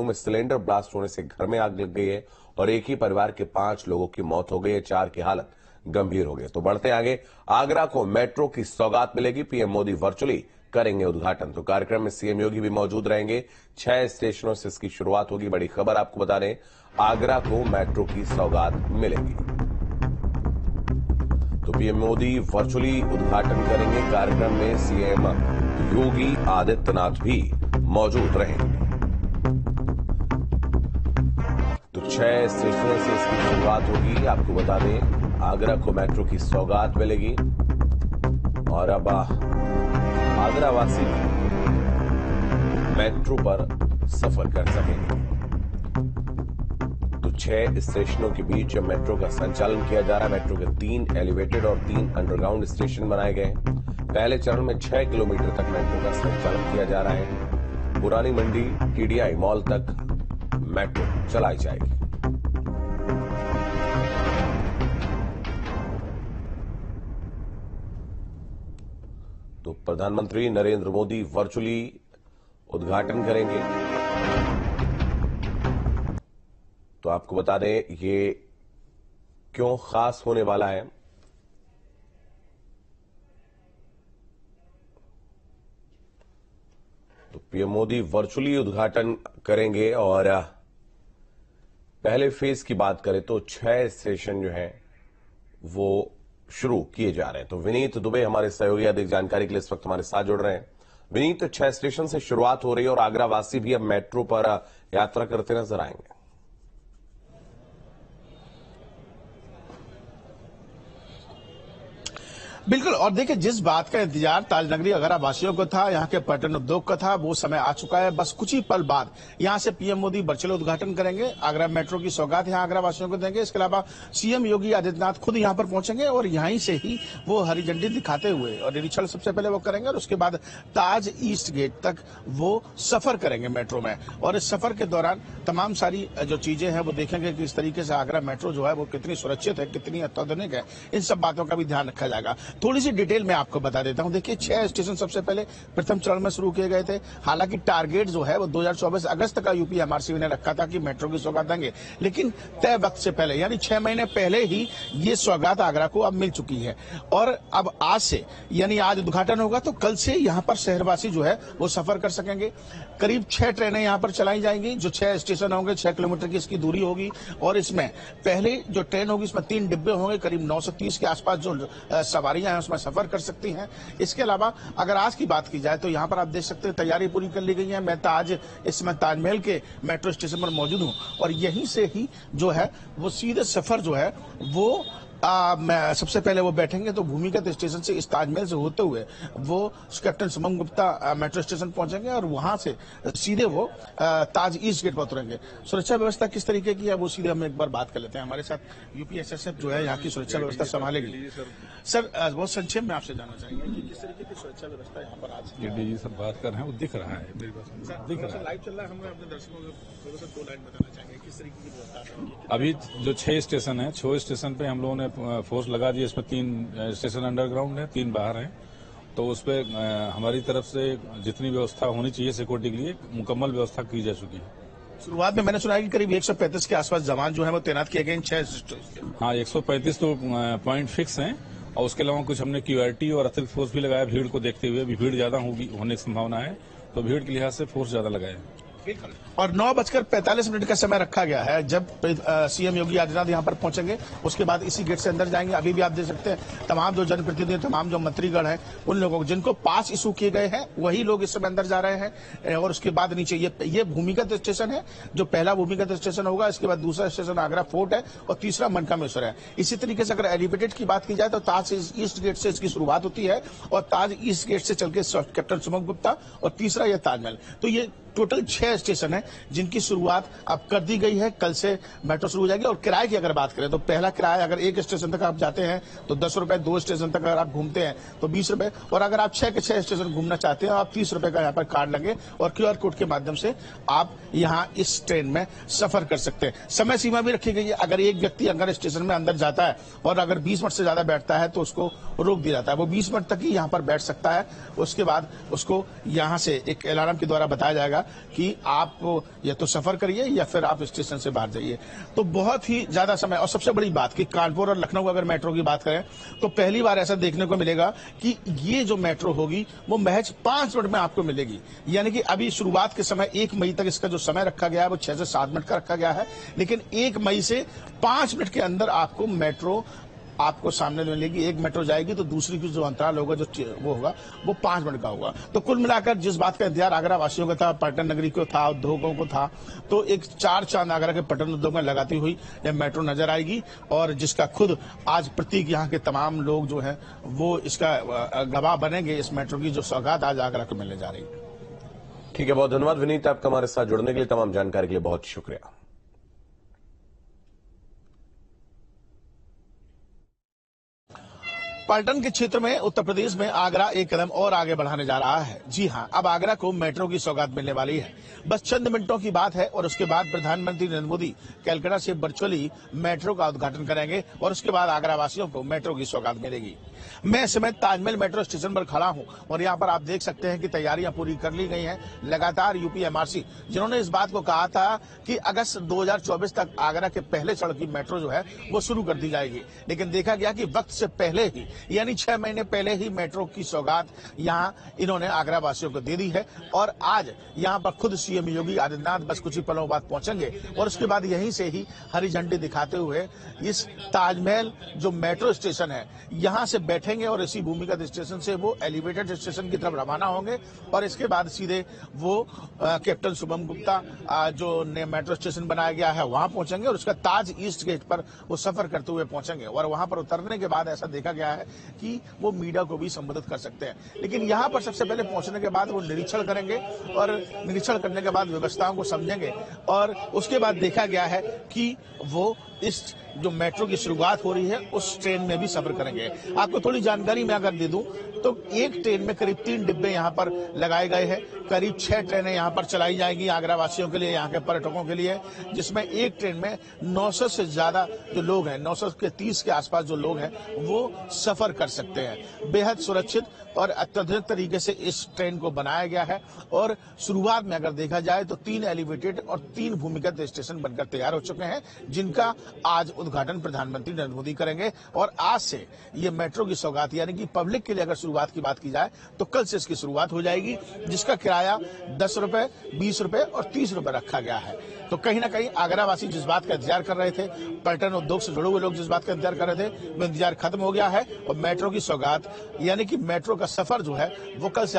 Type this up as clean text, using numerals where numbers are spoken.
में cylinder blast होने से घर में आग लग गई है और एक ही परिवार के 5 लोगों की मौत हो गई है, 4 की हालत गंभीर हो गई। तो बढ़ते आगे, आगरा को मेट्रो की सौगात मिलेगी, पीएम मोदी वर्चुअली करेंगे उद्घाटन। तो कार्यक्रम में सीएम योगी भी मौजूद रहेंगे। 6 स्टेशनों से इसकी शुरुआत होगी। बड़ी खबर आपको बता दें, आगरा को मेट्रो की सौगात मिलेगी। तो पीएम मोदी वर्चुअली उद्घाटन करेंगे। कार्यक्रम में सीएम योगी आदित्यनाथ भी मौजूद रहेंगे। तो 6 स्टेशनों से इसकी शुरुआत होगी। आपको बता दें, आगरा को मेट्रो की सौगात मिलेगी और अब आगरा वासी मेट्रो पर सफर कर सकेंगे। तो 6 स्टेशनों के बीच मेट्रो का संचालन किया जा रहा है। मेट्रो के 3 एलिवेटेड और 3 अंडरग्राउंड स्टेशन बनाए गए हैं। पहले चरण में 6 किलोमीटर तक मेट्रो का संचालन किया जा रहा है। पुरानी मंडी टीडीआई मॉल तक मेट्रो चलाई जाएगी। तो प्रधानमंत्री नरेंद्र मोदी वर्चुअली उद्घाटन करेंगे। तो आपको बता दें, ये क्यों खास होने वाला है। तो पीएम मोदी वर्चुअली उद्घाटन करेंगे और पहले फेज की बात करें तो 6 स्टेशन जो है वो शुरू किए जा रहे हैं। तो विनीत दुबे हमारे सहयोगी अधिक जानकारी के लिए इस वक्त हमारे साथ जुड़ रहे हैं। विनीत, 6 स्टेशन से शुरुआत हो रही है और आगरा वासी भी अब मेट्रो पर यात्रा करते नजर आएंगे। बिल्कुल, और देखिए, जिस बात का इंतजार ताजनगरी आगरा वासियों को था, यहाँ के पर्यटन उद्योग का था, वो समय आ चुका है। बस कुछ ही पल बाद यहाँ से पीएम मोदी वर्चुअल उद्घाटन करेंगे। आगरा मेट्रो की सौगात यहाँ आगरा वासियों को देंगे। इसके अलावा सीएम योगी आदित्यनाथ खुद यहाँ पर पहुंचेंगे और यहीं से ही वो हरी झंडी दिखाते हुए और निरीक्षण सबसे पहले वो करेंगे और उसके बाद ताज ईस्ट गेट तक वो सफर करेंगे मेट्रो में। और इस सफर के दौरान तमाम सारी जो चीजें हैं वो देखेंगे कि इस तरीके से आगरा मेट्रो जो है वो कितनी सुरक्षित है, कितनी अत्याधुनिक है। इन सब बातों का भी ध्यान रखा जाएगा। थोड़ी सी डिटेल में आपको बता देता हूं। देखिए, 6 स्टेशन सबसे पहले प्रथम चरण में शुरू किए गए थे। हालांकि टारगेट जो है वो 2024 अगस्त का यूपी एमआरसीबी ने रखा था कि मेट्रो की सौगात देंगे, लेकिन तय वक्त से पहले यानी 6 महीने पहले ही ये सौगात आगरा को अब मिल चुकी है। और अब आज से यानी आज उद्घाटन होगा तो कल से यहां पर शहरवासी जो है वो सफर कर सकेंगे। करीब 6 ट्रेनें यहां पर चलाई जाएंगी। जो 6 स्टेशन होंगे, 6 किलोमीटर की इसकी दूरी होगी और इसमें पहले जो ट्रेन होगी इसमें 3 डिब्बे होंगे। करीब 930 के आसपास जो सवारियां हैं उसमें सफर कर सकती हैं। इसके अलावा अगर आज की बात की जाए तो यहां पर आप देख सकते हैं तैयारी पूरी कर ली गई है। मैं इस समय ताजमहल के मेट्रो स्टेशन पर मौजूद हूं और यहीं से ही जो है वो सीधे सफर जो है वो सबसे पहले वो बैठेंगे तो भूमिगत स्टेशन से इस ताजमहल से होते हुए वो captain Suman Gupta metro station पहुंचेंगे और वहां से सीधे वो ताज ईस्ट गेट पर उतरेंगे। सुरक्षा व्यवस्था किस तरीके की है वो सीधे हम एक बार बात कर लेते हैं। हमारे साथ यूपीएसएसएफ जो है यहाँ की सुरक्षा व्यवस्था संभालेगी। सर, बहुत संक्षेप में आपसे जानना चाहेंगे कि किस तरीके की सुरक्षा व्यवस्था यहाँ पर आज डीजी सर बात कर रहे हैं, वो दिख रहा है मेरी बात दिख रहा है, लाइव चल रहा है। हम अपने दर्शकों को 2 लाइन बताना चाहेंगे किस तरीके की व्यवस्था। अभी जो 6 स्टेशन है, 6 स्टेशन पे हम लोगों ने फोर्स लगा दिया। इसमें 3 स्टेशन अंडरग्राउंड है, 3 बाहर हैं। तो उस पर हमारी तरफ से जितनी व्यवस्था होनी चाहिए सिक्योरिटी के लिए मुकम्मल व्यवस्था की जा चुकी है। शुरुआत में मैंने सुना है कि करीब 135 के आसपास जवान जो है वो तैनात किए गए इन 6। हाँ, 135 तो पॉइंट फिक्स हैं और उसके अलावा कुछ हमने क्यूआरटी और अतिरिक्त फोर्स भी लगाया भीड़ को देखते हुए। अभी भीड़ ज्यादा होने की संभावना है तो भीड़ के लिहाज से फोर्स ज्यादा लगाया है। और 9:45 का समय रखा गया है जब सीएम योगी आदित्यनाथ यहाँ पर पहुंचेंगे। उसके बाद इसी गेट से अंदर जाएंगे। अभी भी आप देख सकते हैं तमाम जो जनप्रतिनिधि, तमाम जो मंत्रीगण हैं, उन लोगों जिनको पास इशू किए गए हैं वही लोग इस समय अंदर जा रहे हैं। और उसके बाद नीचे ये भूमिगत स्टेशन है, जो पहला भूमिगत स्टेशन होगा। इसके बाद दूसरा स्टेशन आगरा फोर्ट है और तीसरा मनकामेश्वर है। इसी तरीके से अगर एलिवेटेड की बात की जाए तो ताज ईस्ट गेट से इसकी शुरुआत होती है और ताज ईस्ट गेट से चल के कैप्टन सुमन गुप्ता और तीसरा यह ताजमहल। तो ये टोटल 6 स्टेशन है जिनकी शुरुआत अब कर दी गई है। कल से मेट्रो शुरू हो जाएगी। और किराए की अगर बात करें तो पहला किराया अगर 1 स्टेशन तक आप जाते हैं तो 10 रुपए, 2 स्टेशन तक अगर आप घूमते हैं तो 20 रुपए, और अगर आप 6 के 6 स्टेशन घूमना चाहते हैं आप 30 रुपए का यहाँ पर कार्ड लगे और क्यूआर कोड के माध्यम से आप यहाँ इस ट्रेन में सफर कर सकते हैं। समय सीमा भी रखी गई है। अगर एक व्यक्ति अगर स्टेशन में अंदर जाता है और अगर 20 मिनट से ज्यादा बैठता है तो उसको रोक दिया जाता है। वो 20 मिनट तक ही यहाँ पर बैठ सकता है। उसके बाद उसको यहाँ से एक अलार्म के द्वारा बताया जाएगा कि आप या तो सफर करिए या फिर आप स्टेशन से बाहर जाइए। तो बहुत ही ज्यादा समय, और सबसे बड़ी बात कि कानपुर और लखनऊ अगर मेट्रो की बात करें तो पहली बार ऐसा देखने को मिलेगा कि ये जो मेट्रो होगी वो महज 5 मिनट में आपको मिलेगी। यानी कि अभी शुरुआत के समय 1 मई तक इसका जो समय रखा गया है वो 6 से 7 मिनट का रखा गया है, लेकिन 1 मई से 5 मिनट के अंदर आपको मेट्रो आपको सामने मिलेगी। एक मेट्रो जाएगी तो दूसरी की जो अंतराल होगा, जो वो होगा, वो 5 मिनट का होगा। तो कुल मिलाकर जिस बात का इंतजार आगरा वासियों का था, पर्यटन नगरी को था, उद्योगों को था, तो एक 4 चांद आगरा के पर्यटन उद्योग में लगाती हुई यह मेट्रो नजर आएगी, और जिसका खुद आज प्रतीक यहाँ के तमाम लोग जो है वो इसका गवाह बनेंगे। इस मेट्रो की जो सौगात आज आगरा को मिलने जा रही है। ठीक है, बहुत धन्यवाद विनीत, आपका हमारे साथ जुड़ने के लिए, तमाम जानकारी के लिए बहुत शुक्रिया। पर्यटन के क्षेत्र में उत्तर प्रदेश में आगरा एक कदम और आगे बढ़ाने जा रहा है। जी हां, अब आगरा को मेट्रो की सौगात मिलने वाली है। बस चंद मिनटों की बात है और उसके बाद प्रधानमंत्री नरेंद्र मोदी कलकत्ता से वर्चुअली मेट्रो का उद्घाटन करेंगे और उसके बाद आगरा वासियों को मेट्रो की सौगात मिलेगी। मैं इस समय ताजमहल मेट्रो स्टेशन पर खड़ा हूं और यहां पर आप देख सकते हैं कि तैयारियां पूरी कर ली गई हैं। लगातार यूपीएमआरसी, जिन्होंने इस बात को कहा था कि अगस्त 2024 तक आगरा के पहले चरण की मेट्रो जो है वो शुरू कर दी जाएगी, लेकिन देखा गया कि वक्त से पहले ही, यानी 6 महीने पहले ही मेट्रो की सौगात यहां इन्होंने आगरा वासियों को दे दी है। और आज यहां पर खुद सीएम योगी आदित्यनाथ बस कुछ ही पलों बाद पहुंचेंगे और उसके बाद यहीं से ही हरी झंडी दिखाते हुए इस ताजमहल जो मेट्रो स्टेशन है यहां से बैठेंगे और इसी भूमिगत स्टेशन से वो एलिवेटेड स्टेशन की तरफ रवाना होंगे और इसके बाद सीधे वो कैप्टन शुभम गुप्ता जो मेट्रो स्टेशन बनाया गया है वहां पहुंचेंगे और उसका ताज ईस्ट गेट पर वो सफर करते हुए पहुंचेंगे। और वहां पर उतरने के बाद ऐसा देखा गया है कि वो मीडिया को भी संबोधित कर सकते हैं, लेकिन यहां पर सबसे पहले पहुंचने के बाद वो निरीक्षण करेंगे और निरीक्षण करने के बाद व्यवस्थाओं को समझेंगे और उसके बाद देखा गया है कि वो इस जो मेट्रो की शुरुआत हो रही है उस ट्रेन में भी सफर करेंगे। आपको थोड़ी जानकारी मैं अगर दे दूं तो एक ट्रेन में करीब 3 डिब्बे यहाँ पर लगाए गए हैं। करीब 6 ट्रेनें यहाँ पर चलाई जाएंगी आगरा वासियों के लिए, यहाँ के पर्यटकों के लिए, जिसमें एक ट्रेन में 900 से ज्यादा जो लोग हैं, 930 के आसपास जो लोग हैं वो सफर कर सकते हैं। बेहद सुरक्षित और अत्याधुनिक तरीके से इस ट्रेन को बनाया गया है और शुरुआत में अगर देखा जाए तो 3 एलिवेटेड और 3 भूमिगत स्टेशन बनकर तैयार हो चुके हैं, जिनका आज उद्घाटन प्रधानमंत्री नरेंद्र मोदी करेंगे। और आज से ये मेट्रो की सौगात, यानी कि पब्लिक के लिए अगर शुरुआत की बात की जाए तो कल से इसकी शुरुआत हो जाएगी, जिसका किराया 10 रुपए, 20 रुपए और 30 रुपए रखा गया है। तो कहीं ना कहीं आगरावासी जिस बात का इंतजार कर रहे थे, पर्यटन उद्योग से जुड़े हुए लोग जिस बात का इंतजार कर रहे थे, वो इंतजार खत्म हो गया है और मेट्रो की सौगात यानी कि मेट्रो का सफर जो है वो कल से